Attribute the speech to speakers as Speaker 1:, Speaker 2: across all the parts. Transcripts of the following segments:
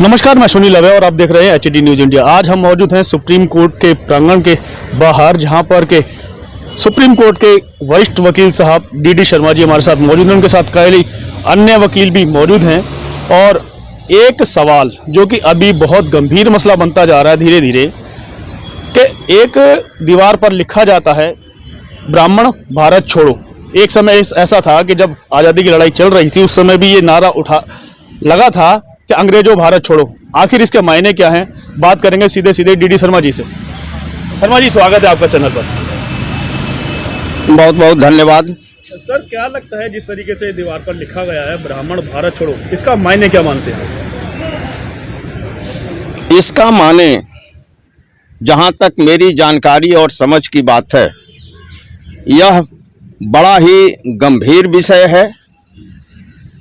Speaker 1: नमस्कार, मैं सुनील अवे और आप देख रहे हैं एचडी न्यूज इंडिया। आज हम मौजूद हैं सुप्रीम कोर्ट के प्रांगण के बाहर, जहां पर के सुप्रीम कोर्ट के वरिष्ठ वकील साहब डीडी शर्मा जी हमारे साथ मौजूद हैं। उनके साथ कई अन्य वकील भी मौजूद हैं और एक सवाल जो कि अभी बहुत गंभीर मसला बनता जा रहा है धीरे धीरे, कि एक दीवार पर लिखा जाता है ब्राह्मण भारत छोड़ो। एक समय ऐसा था कि जब आज़ादी की लड़ाई चल रही थी उस समय भी ये नारा लगा था कि अंग्रेजों भारत छोड़ो। आखिर इसके मायने क्या हैं, बात करेंगे सीधे सीधे डीडी शर्मा जी से। शर्मा जी, स्वागत है आपका चैनल पर।
Speaker 2: बहुत बहुत धन्यवाद।
Speaker 1: सर, क्या लगता है जिस तरीके से दीवार पर लिखा गया है ब्राह्मण भारत छोड़ो, इसका मायने क्या मानते हैं?
Speaker 2: इसका माने जहाँ तक मेरी जानकारी और समझ की बात है, यह बड़ा ही गंभीर विषय है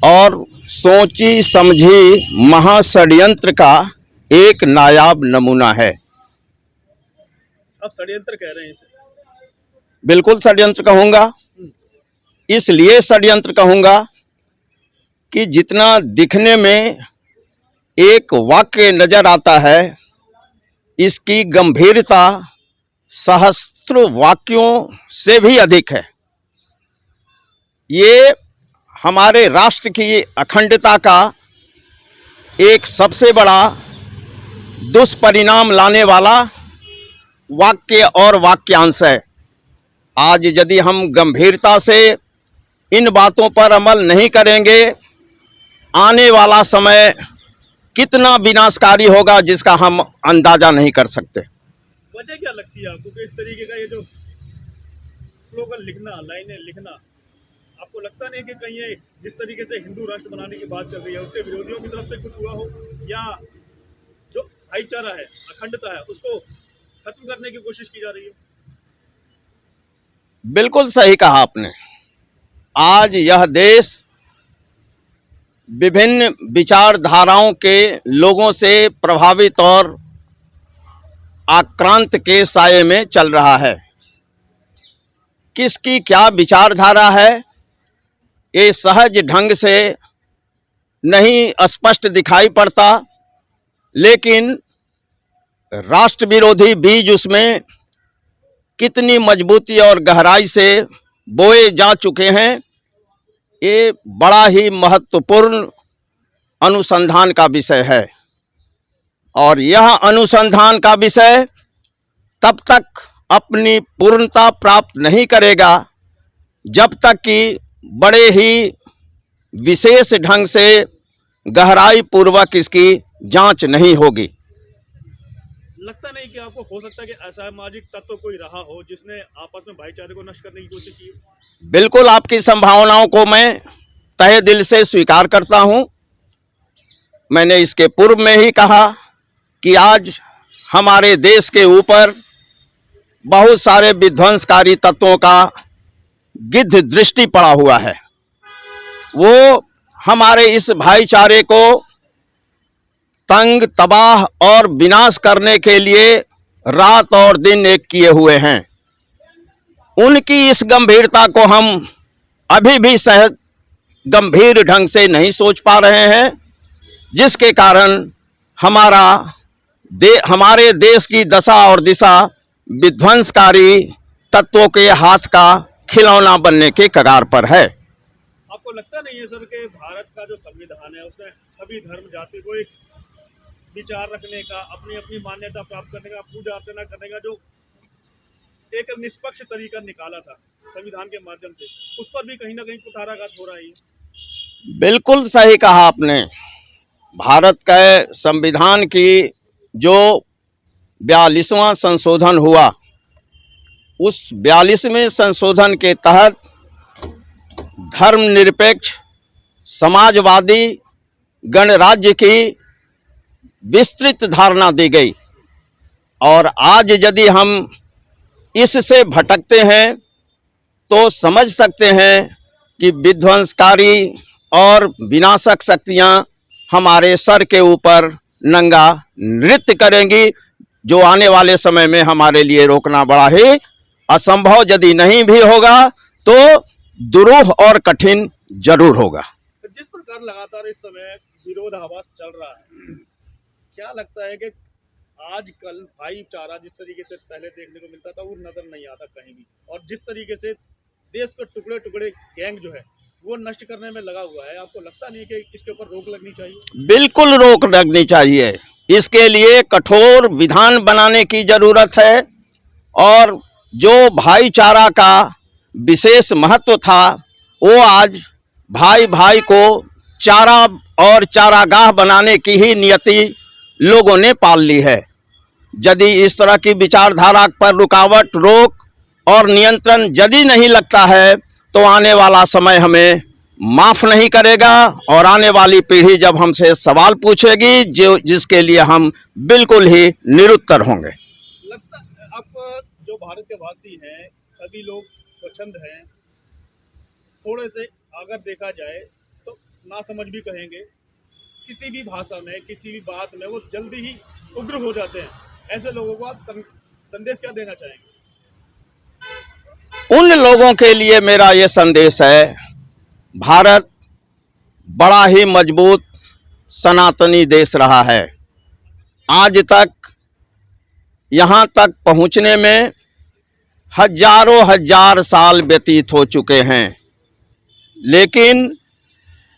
Speaker 2: और सोची समझी महाषड्यंत्र का एक नायाब नमूना है।
Speaker 1: आप षड्यंत्र कह रहे हैं इसे?
Speaker 2: बिल्कुल षड्यंत्र कहूँगा। इसलिए षड्यंत्र कहूँगा कि जितना दिखने में एक वाक्य नजर आता है, इसकी गंभीरता सहस्त्र वाक्यों से भी अधिक है। ये हमारे राष्ट्र की अखंडता का एक सबसे बड़ा दुष्परिणाम लाने वाला वाक्य और वाक्यांश है। आज यदि हम गंभीरता से इन बातों पर अमल नहीं करेंगे, आने वाला समय कितना विनाशकारी होगा जिसका हम अंदाजा नहीं कर सकते।
Speaker 1: वजह क्या लगती है आपको कि इस तरीके का ये जो स्लोगन लिखना, लाइनें लिखना, आपको लगता नहीं कि कहीं ये जिस तरीके से हिंदू राष्ट्र बनाने की बात चल रही है उसके विरोधियों की तरफ से कुछ हुआ हो, या जो भाईचारा है, अखंडता है, उसको खत्म करने की कोशिश की जा रही है?
Speaker 2: बिल्कुल सही कहा आपने। आज यह देश विभिन्न विचारधाराओं के लोगों से प्रभावित और आक्रांत के साये में चल रहा है। किसकी क्या विचारधारा है, ये सहज ढंग से नहीं स्पष्ट दिखाई पड़ता, लेकिन राष्ट्र विरोधी बीज उसमें कितनी मजबूती और गहराई से बोए जा चुके हैं, ये बड़ा ही महत्वपूर्ण अनुसंधान का विषय है। और यह अनुसंधान का विषय तब तक अपनी पूर्णता प्राप्त नहीं करेगा जब तक कि बड़े ही विशेष ढंग से गहराई पूर्वक इसकी जांच नहीं होगी।
Speaker 1: लगता नहीं कि आपको हो सकता है कि असामाजिक तत्व कोई रहा हो जिसने आपस में भाईचारे को नष्ट करने की कोशिश की?
Speaker 2: बिल्कुल, आपकी संभावनाओं को मैं तहे दिल से स्वीकार करता हूं। मैंने इसके पूर्व में ही कहा कि आज हमारे देश के ऊपर बहुत सारे विध्वंसकारी तत्वों का गिद्ध दृष्टि पड़ा हुआ है। वो हमारे इस भाईचारे को तंग, तबाह और विनाश करने के लिए रात और दिन एक किए हुए हैं। उनकी इस गंभीरता को हम अभी भी सहज गंभीर ढंग से नहीं सोच पा रहे हैं, जिसके कारण हमारे देश की दशा और दिशा विध्वंसकारी तत्वों के हाथ का खिलौना बनने के कगार पर है।
Speaker 1: आपको लगता नहीं है सर कि भारत का जो संविधान है उसने सभी धर्म जाति को एक विचार रखने का, अपनी अपनी मान्यता प्राप्त करने का, पूजा अर्चना करने का जो एक निष्पक्ष तरीका निकाला था संविधान के माध्यम से, उस पर भी कहीं ना कहीं कुठाराघात हो रहा है?
Speaker 2: बिल्कुल सही कहा आपने। भारत के संविधान की जो 42वां संशोधन हुआ, उस 42वें संशोधन के तहत धर्मनिरपेक्ष समाजवादी गणराज्य की विस्तृत धारणा दी गई। और आज यदि हम इससे भटकते हैं तो समझ सकते हैं कि विध्वंसकारी और विनाशक शक्तियां हमारे सर के ऊपर नंगा नृत्य करेंगी, जो आने वाले समय में हमारे लिए रोकना बड़ा ही असंभव यदि नहीं भी होगा तो दुरूह और कठिन जरूर होगा।
Speaker 1: जिस प्रकार लगातार इस समय विरोधाभास चल रहा है क्या लगता है कि आजकल भाईचारा जिस तरीके से पहले देखने को मिलता था वो नजर नहीं आता कहीं भी, और जिस तरीके से देश को टुकड़े टुकड़े गैंग जो है वो नष्ट करने में लगा हुआ है, आपको लगता नहीं कि इसके ऊपर रोक लगनी चाहिए?
Speaker 2: बिल्कुल रोक लगनी चाहिए। इसके लिए कठोर विधान बनाने की जरूरत है, और जो भाईचारा का विशेष महत्व था वो आज भाई भाई को चारा और चारागाह बनाने की ही नियति लोगों ने पाल ली है। यदि इस तरह की विचारधारा पर रुकावट, रोक और नियंत्रण यदि नहीं लगता है तो आने वाला समय हमें माफ नहीं करेगा, और आने वाली पीढ़ी जब हमसे सवाल पूछेगी जिसके लिए हम बिल्कुल ही निरुत्तर होंगे।
Speaker 1: लगता अब जो भारत के वासी हैं सभी लोग स्वच्छंद हैं, थोड़े से अगर देखा जाए तो ना समझ भी कहेंगे, किसी भी भाषा में किसी भी बात में वो जल्दी ही उग्र हो जाते हैं। ऐसे लोगों को आप संदेश क्या देना चाहेंगे?
Speaker 2: उन लोगों के लिए मेरा ये संदेश है, भारत बड़ा ही मजबूत सनातनी देश रहा है। आज तक यहाँ तक पहुँचने में हजारों हजार साल व्यतीत हो चुके हैं, लेकिन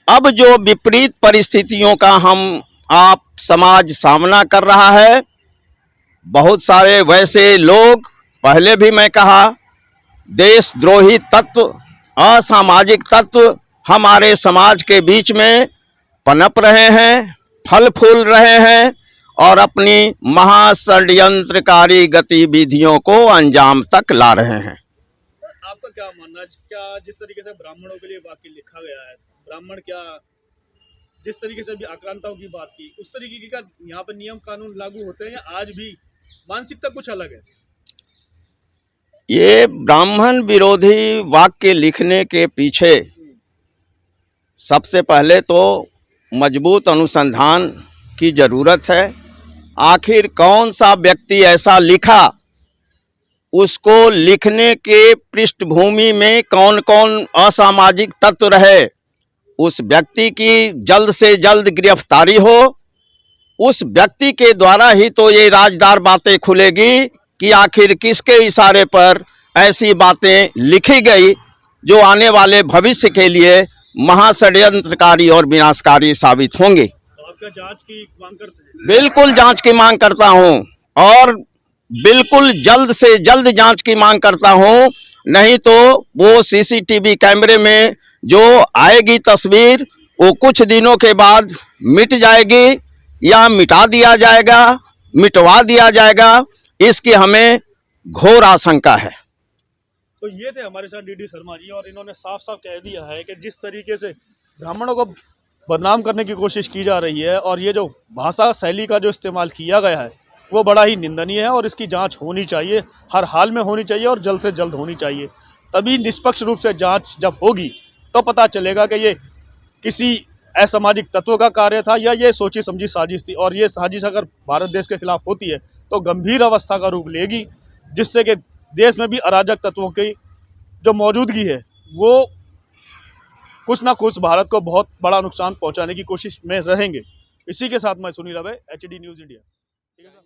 Speaker 2: अब जो विपरीत परिस्थितियों का हम आप समाज सामना कर रहा है, बहुत सारे वैसे लोग, पहले भी मैं कहा, देशद्रोही तत्व, असामाजिक तत्व हमारे समाज के बीच में पनप रहे हैं, फल फूल रहे हैं और अपनी महाषड्यंत्रकारी गतिविधियों को अंजाम तक ला रहे हैं।
Speaker 1: आपका क्या मानना है, क्या जिस तरीके से ब्राह्मणों के लिए वाक्य लिखा गया है, ब्राह्मण क्या जिस तरीके से भी आक्रांताओं की बात की, उस तरीके का यहाँ पर नियम कानून लागू होते हैं या आज भी मानसिकता कुछ अलग है?
Speaker 2: ये ब्राह्मण विरोधी वाक्य लिखने के पीछे सबसे पहले तो मजबूत अनुसंधान की जरूरत है। आखिर कौन सा व्यक्ति ऐसा लिखा, उसको लिखने के पृष्ठभूमि में कौन कौन असामाजिक तत्व रहे, उस व्यक्ति की जल्द से जल्द गिरफ्तारी हो। उस व्यक्ति के द्वारा ही तो ये राजदार बातें खुलेगी कि आखिर किसके इशारे पर ऐसी बातें लिखी गई जो आने वाले भविष्य के लिए महाषड्यंत्रकारी और विनाशकारी साबित होंगी।
Speaker 1: तो आपका जांच की मांग करते हैं?
Speaker 2: बिल्कुल जांच की मांग करता हूं, और बिल्कुल जल्द से जल्द जांच की मांग करता हूं। नहीं तो वो सीसीटीवी कैमरे में जो आएगी तस्वीर, वो कुछ दिनों के बाद मिट जाएगी या मिटा दिया जाएगा, मिटवा दिया जाएगा, इसकी हमें घोर आशंका है।
Speaker 1: तो ये थे हमारे साथ डीडी शर्मा जी, और इन्होंने साफ साफ कह दिया है कि जिस तरीके से ब्राह्मणों को बदनाम करने की कोशिश की जा रही है और ये जो भाषा शैली का जो इस्तेमाल किया गया है वो बड़ा ही निंदनीय है, और इसकी जांच होनी चाहिए, हर हाल में होनी चाहिए और जल्द से जल्द होनी चाहिए। तभी निष्पक्ष रूप से जांच जब होगी तो पता चलेगा कि ये किसी असामाजिक तत्व का कार्य था या ये सोची समझी साजिश थी। और ये साजिश अगर भारत देश के खिलाफ होती है तो गंभीर अवस्था का रूप लेगी, जिससे कि देश में भी अराजक तत्वों की जो मौजूदगी है वो कुछ ना कुछ भारत को बहुत बड़ा नुकसान पहुंचाने की कोशिश में रहेंगे। इसी के साथ मैं सुनील अभय, HD न्यूज़ इंडिया। ठीक है सर।